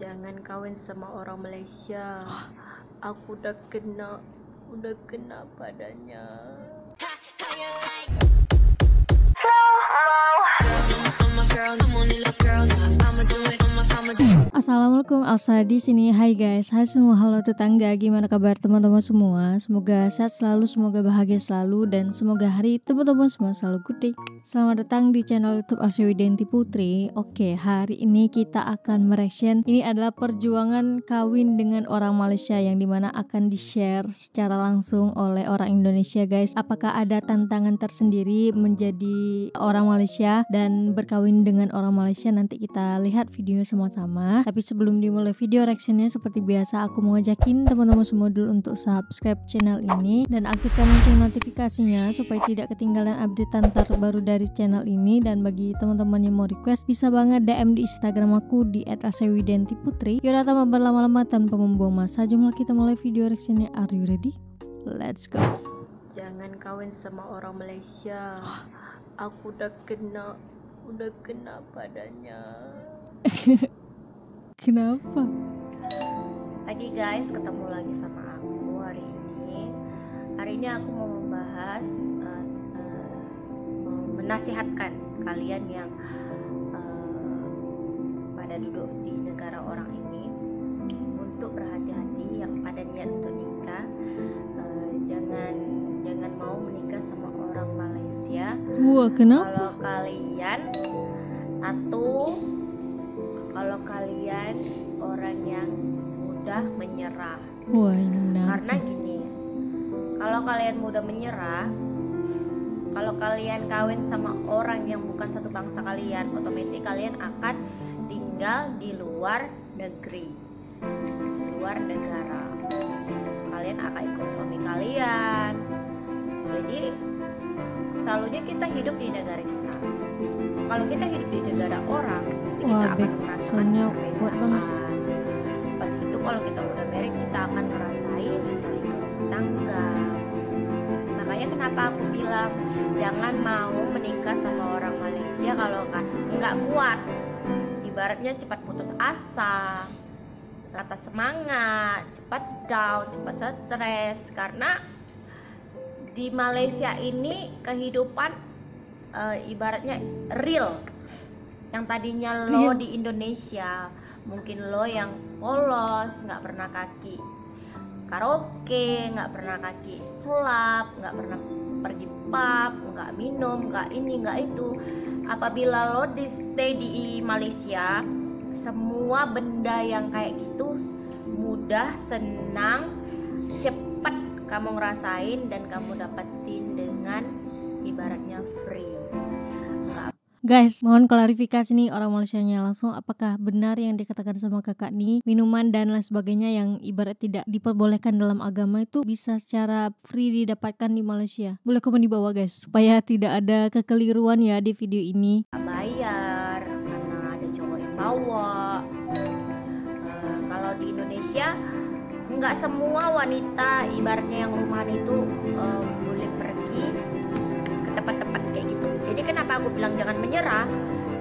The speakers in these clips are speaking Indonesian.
Jangan kawin sama orang Malaysia. Aku udah kena padanya. Assalamualaikum, Elsa di sini. Hai guys, hai semua, halo tetangga, gimana kabar teman-teman semua? Semoga sehat selalu, semoga bahagia selalu, dan semoga hari teman-teman semua selalu good day. Selamat datang di channel YouTube Elsa Widianti Putri. Oke, hari ini kita akan mereaction. Ini adalah perjuangan kawin dengan orang Malaysia yang dimana akan di-share secara langsung oleh orang Indonesia guys. Apakah ada tantangan tersendiri menjadi orang Malaysia dan berkawin dengan orang Malaysia? Nanti kita lihat videonya sama-sama. Tapi sebelum dimulai video reactionnya, seperti biasa aku mau ngajakin teman-teman semua dulu untuk subscribe channel ini dan aktifkan lonceng notifikasinya supaya tidak ketinggalan updatean terbaru dari channel ini. Dan bagi teman-teman yang mau request, bisa banget DM di Instagram aku di @elsawidiantiputri. Yaudah, tanpa berlama-lama, tanpa membuang masa, jom kita mulai video reactionnya. Are you ready? Let's go. Jangan kawin sama orang Malaysia. Aku udah kena padanya. Kenapa? Pagi guys, ketemu lagi sama aku hari ini. Hari ini aku mau membahas menasihatkan kalian yang pada duduk di negara orang ini untuk berhati-hati, yang pada niat untuk nikah. Jangan mau menikah sama orang Malaysia. Wah, kenapa? Kalau kalian orang yang mudah menyerah. Wah, ini menarik. Karena gini, kalau kalian mudah menyerah, kalau kalian kawin sama orang yang bukan satu bangsa kalian, otomatis kalian akan tinggal di luar negeri, luar negara. Kalian akan ikut suami kalian. Jadi selalunya kita hidup di negara kita. Kalau kita hidup di negara orang, pasti kita akan merasakan perbedaan. Pas itu kalau kita udah married, kita akan ngerasain lika-liku tangga. Makanya kenapa aku bilang jangan mau menikah sama orang Malaysia kalau kan nggak kuat. Ibaratnya cepat putus asa, kata semangat, cepat down, cepat stres. Karena di Malaysia ini kehidupan ibaratnya real. Yang tadinya lo di Indonesia, mungkin lo yang polos, nggak pernah kaki karaoke, nggak pernah kaki club, nggak pernah pergi pub, nggak minum, nggak ini nggak itu. Apabila lo stay di Malaysia, semua benda yang kayak gitu mudah, senang, cepat kamu ngerasain dan kamu dapetin dengan ibaratnya free. Guys, mohon klarifikasi nih orang Malaysianya langsung, apakah benar yang dikatakan sama kakak nih, minuman dan lain sebagainya yang ibarat tidak diperbolehkan dalam agama itu bisa secara free didapatkan di Malaysia? Boleh komen di bawah guys, supaya tidak ada kekeliruan ya di video ini. Bayar karena ada cowok yang bawa. Kalau di Indonesia nggak semua wanita ibaratnya yang rumahan itu boleh pergi ke tempat-tempat kayak gitu. Jadi kenapa aku bilang jangan menyerah?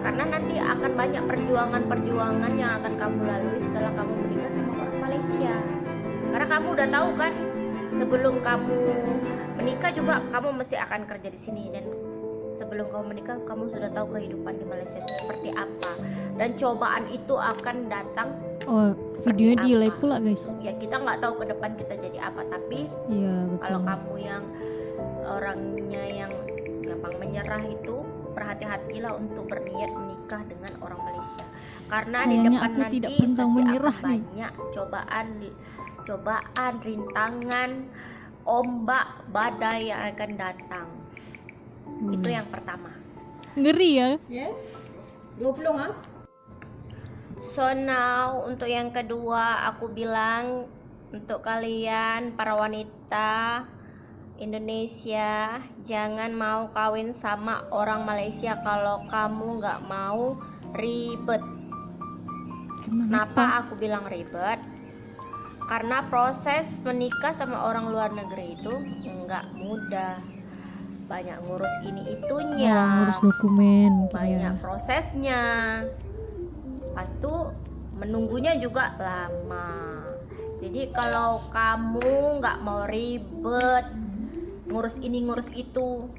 Karena nanti akan banyak perjuangan yang akan kamu lalui setelah kamu menikah sama orang Malaysia. Karena kamu udah tahu kan, sebelum kamu menikah juga kamu mesti akan kerja di sini, dan sebelum kamu menikah kamu sudah tahu kehidupan di Malaysia itu seperti apa, dan cobaan itu akan datang. Oh, videonya delay pula guys. Ya kita nggak tahu ke depan kita jadi apa, tapi iya, betul. Kalau kamu yang orangnya yang gampang menyerah itu, berhati-hatilah untuk berniat menikah dengan orang Malaysia. Karena sayangnya di depan aku nanti tidak pantang menyerah nih. Banyak cobaan, rintangan, ombak, badai yang akan datang. Itu yang pertama. Ngeri ya? 20 ha? So now untuk yang kedua, aku bilang untuk kalian para wanita Indonesia, jangan mau kawin sama orang Malaysia kalau kamu nggak mau ribet. Kenapa aku bilang ribet? Karena proses menikah sama orang luar negeri itu nggak mudah. Banyak ngurus ini itunya, ngurus dokumen, banyak prosesnya. Pas itu menunggunya juga lama. Jadi kalau kamu nggak mau ribet ngurus ini ngurus itu,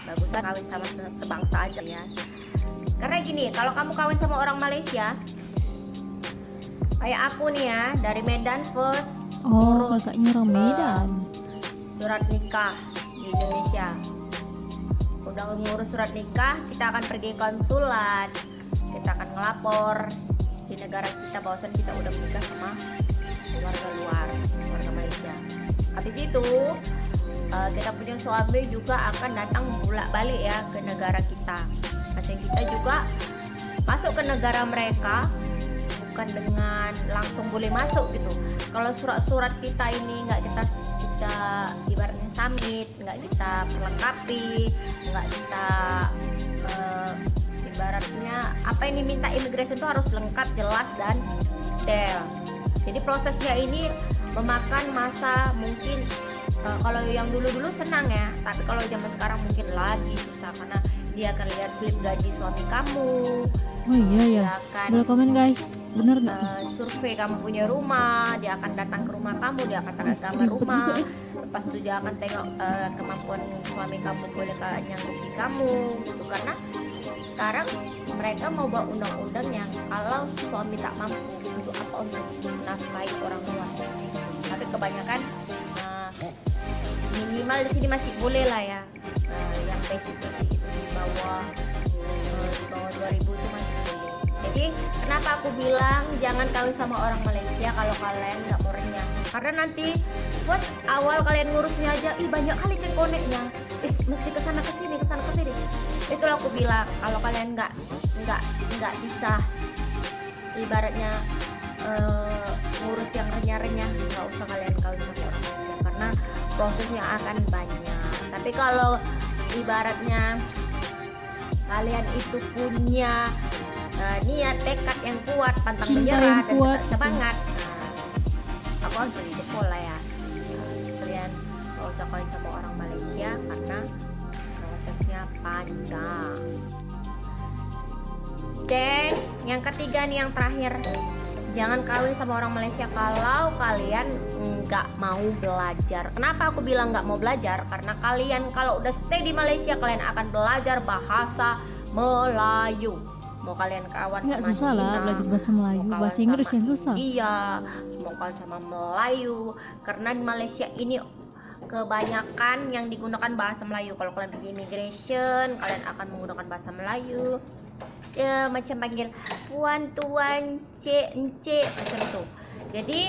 bagusnya kawin sama sebangsa aja ya. Karena gini, kalau kamu kawin sama orang Malaysia, kayak aku nih ya, dari Medan first ngurus kakaknya orang Medan. surat nikah di Indonesia. Udah ngurus surat nikah, kita akan pergi konsulat, kita akan ngelapor di negara kita bahwasan kita udah menikah sama warga luar, warga Malaysia. Habis itu kita punya suami juga akan datang bolak-balik ya ke negara kita. Macam kita juga masuk ke negara mereka bukan dengan langsung boleh masuk gitu. Kalau surat-surat kita ini nggak kita ibaratnya submit, nggak kita perlengkapi, nggak kita ibaratnya apa yang diminta imigrasi itu harus lengkap, jelas dan detail. Jadi prosesnya ini memakan masa mungkin kalau yang dulu-dulu senang ya, tapi kalau zaman sekarang mungkin lagi susah karena dia akan lihat slip gaji suami kamu. Oh iya ya. Boleh komen guys, bener nggak? Survei kamu punya rumah, dia akan datang ke rumah kamu, dia akan tanda gambar rumah. Lepas itu dia akan tengok kemampuan suami kamu boleh nyanggupi kamu, gitu. Karena sekarang mereka mau buat undang-undang yang kalau suami tak mampu, untuk apa untuk nafkahi orang tua. Tapi kebanyakan minimal di sini masih boleh lah ya, yang basic itu di bawah 2000 itu masih boleh. Jadi kenapa aku bilang jangan kawin sama orang Malaysia kalau kalian nggak mau renyah, karena nanti buat awal kalian ngurusnya aja banyak kali cek koneknya, mesti kesana kesini. Itulah aku bilang kalau kalian nggak bisa ibaratnya ngurus yang renyah-renyah, nggak usah kalian kawin sama orang Malaysia karena prosesnya akan banyak. Tapi kalau ibaratnya kalian itu punya niat, tekad yang kuat, pantang menyerah dan tetap semangat, aku harus beri jempol lah ya. Kalian gak usah kawin sama orang Malaysia karena prosesnya panjang. Dan yang ketiga nih, yang terakhir, jangan kawin sama orang Malaysia kalau kalian nggak mau belajar. Kenapa aku bilang nggak mau belajar? Karena kalian kalau udah stay di Malaysia, kalian akan belajar bahasa Melayu. Mau kalian kawan nggak sama susah lah Cina, belajar bahasa Melayu, bahasa Inggris yang susah. Iya, mau kawan sama Melayu. Karena di Malaysia ini kebanyakan yang digunakan bahasa Melayu. Kalau kalian pergi immigration, kalian akan menggunakan bahasa Melayu. Macam panggil puan, tuan, cik, encik, macam itu. Jadi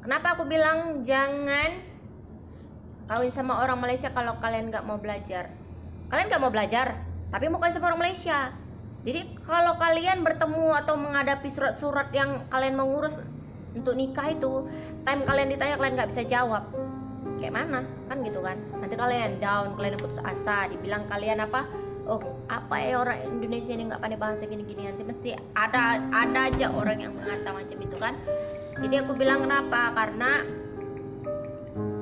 kenapa aku bilang jangan kawin sama orang Malaysia kalau kalian nggak mau belajar. Kalian nggak mau belajar, tapi mau kawin sama orang Malaysia. Jadi kalau kalian bertemu atau menghadapi surat-surat yang kalian mengurus untuk nikah itu, time kalian ditanya kalian nggak bisa jawab, kayak mana kan gitu kan. Nanti kalian down, kalian putus asa, dibilang kalian apa, oh apa ya orang Indonesia ini nggak pandai bahasa gini-gini. Nanti mesti ada aja orang yang mengata macam itu kan. Jadi aku bilang kenapa, karena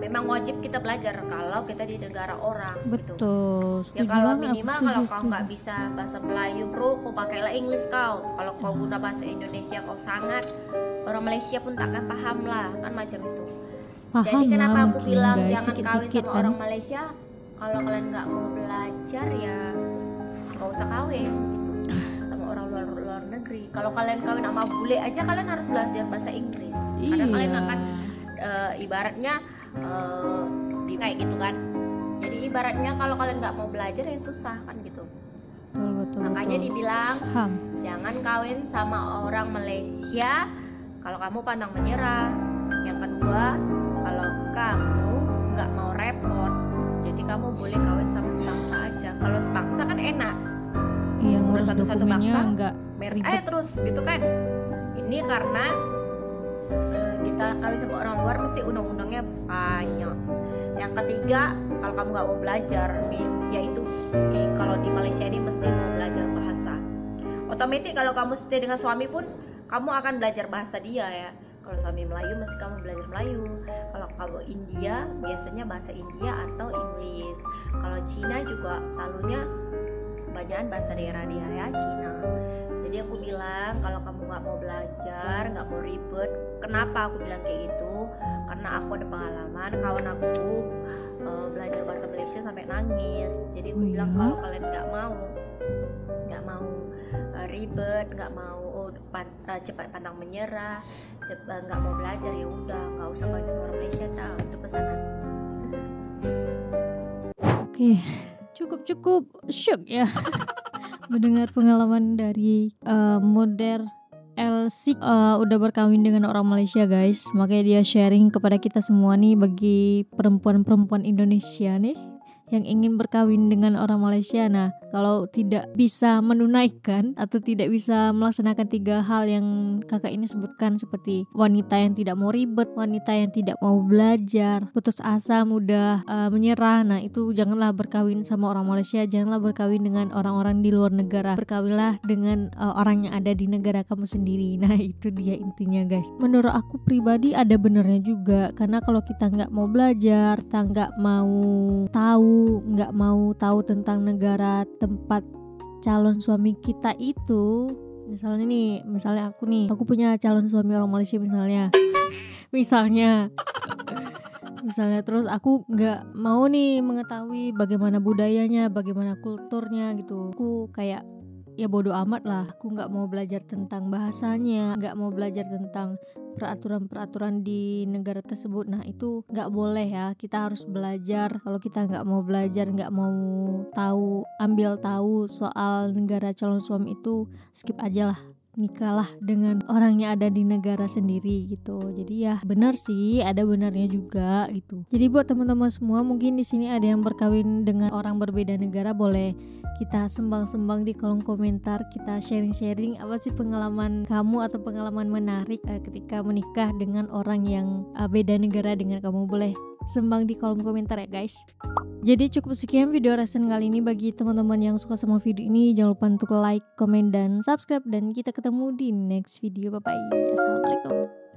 memang wajib kita belajar kalau kita di negara orang. Betul, gitu. Ya kalau minimal kalau kau nggak bisa bahasa Melayu bro, kau pakailah English kau. Kalau kau guna bahasa Indonesia kau sangat, orang Malaysia pun takkan paham lah kan macam itu. Paham. Jadi kenapa lah, aku bilang guys, jangan kawin sama kan orang Malaysia? Kalau kalian nggak mau belajar ya nggak usah kawin gitu sama orang luar negeri. Kalau kalian kawin sama bule aja kalian harus belajar bahasa Inggris. Karena kalian akan ibaratnya kayak gitu kan. Jadi ibaratnya kalau kalian nggak mau belajar ya susah kan gitu. Betul, Makanya betul. dibilang jangan kawin sama orang Malaysia kalau kamu pantang menyerah. Yang kedua, kalau kamu nggak mau repot, jadi kamu boleh kawin sama sebangsa aja. Kalau sebangsa kan enak, iya, ngurus satu-satu dokumennya bangsa, nggak ribet. terus gitu kan. Ini karena kita kawin sama orang luar mesti undang-undangnya banyak. Yang ketiga, kalau kamu nggak mau belajar, yaitu kalau di Malaysia ini mesti mau belajar bahasa. Otomatis kalau kamu stay dengan suami pun kamu akan belajar bahasa dia ya. Kalau suami Melayu mesti kamu belajar Melayu. Kalau India biasanya bahasa India atau Inggris. Kalau Cina juga selalunya kebanyakan bahasa daerah dia ya, Cina. Jadi aku bilang bilang kalau kamu nggak mau belajar, nggak mau ribet. Kenapa aku bilang kayak gitu? Karena aku ada pengalaman kawan aku belajar bahasa Malaysia sampai nangis. Jadi aku bilang kalau kalian nggak mau ribet, nggak mau cepat pantang menyerah, nggak mau belajar, ya udah nggak usah belajar orang Malaysia. Tahu itu pesanan. Oke, cukup syok ya mendengar pengalaman dari model Elsik udah berkawin dengan orang Malaysia guys. Makanya dia sharing kepada kita semua nih, bagi perempuan-perempuan Indonesia nih yang ingin berkawin dengan orang Malaysia. Nah, kalau tidak bisa menunaikan atau tidak bisa melaksanakan 3 hal yang kakak ini sebutkan, seperti wanita yang tidak mau ribet, wanita yang tidak mau belajar, putus asa, mudah menyerah. Nah, itu janganlah berkawin sama orang Malaysia, janganlah berkawin dengan orang-orang di luar negara. Berkawinlah dengan orang yang ada di negara kamu sendiri. Nah, itu dia intinya guys. Menurut aku pribadi ada benernya juga, karena kalau kita nggak mau belajar, kita nggak mau tahu tentang negara tempat calon suami kita itu, misalnya aku punya calon suami orang Malaysia misalnya terus aku nggak mau nih mengetahui bagaimana budayanya, bagaimana kulturnya gitu. Aku kayak ya bodo amat lah, aku nggak mau belajar tentang bahasanya, nggak mau belajar tentang peraturan-peraturan di negara tersebut. Nah, itu nggak boleh ya, kita harus belajar. Kalau kita nggak mau belajar, nggak mau ambil tahu soal negara calon suami itu, skip aja lah, nikahlah dengan orang yang ada di negara sendiri gitu. Jadi ya benar sih, ada benarnya juga gitu. Jadi buat teman-teman semua, mungkin di sini ada yang berkawin dengan orang berbeda negara, boleh kita sembang-sembang di kolom komentar, kita sharing-sharing apa sih pengalaman kamu atau pengalaman menarik ketika menikah dengan orang yang beda negara dengan kamu. Boleh sembang di kolom komentar ya guys. Jadi cukup sekian video reaction kali ini. Bagi teman-teman yang suka sama video ini, jangan lupa untuk like, komen, dan subscribe. Dan kita ketemu di next video. Bye bye. Assalamualaikum.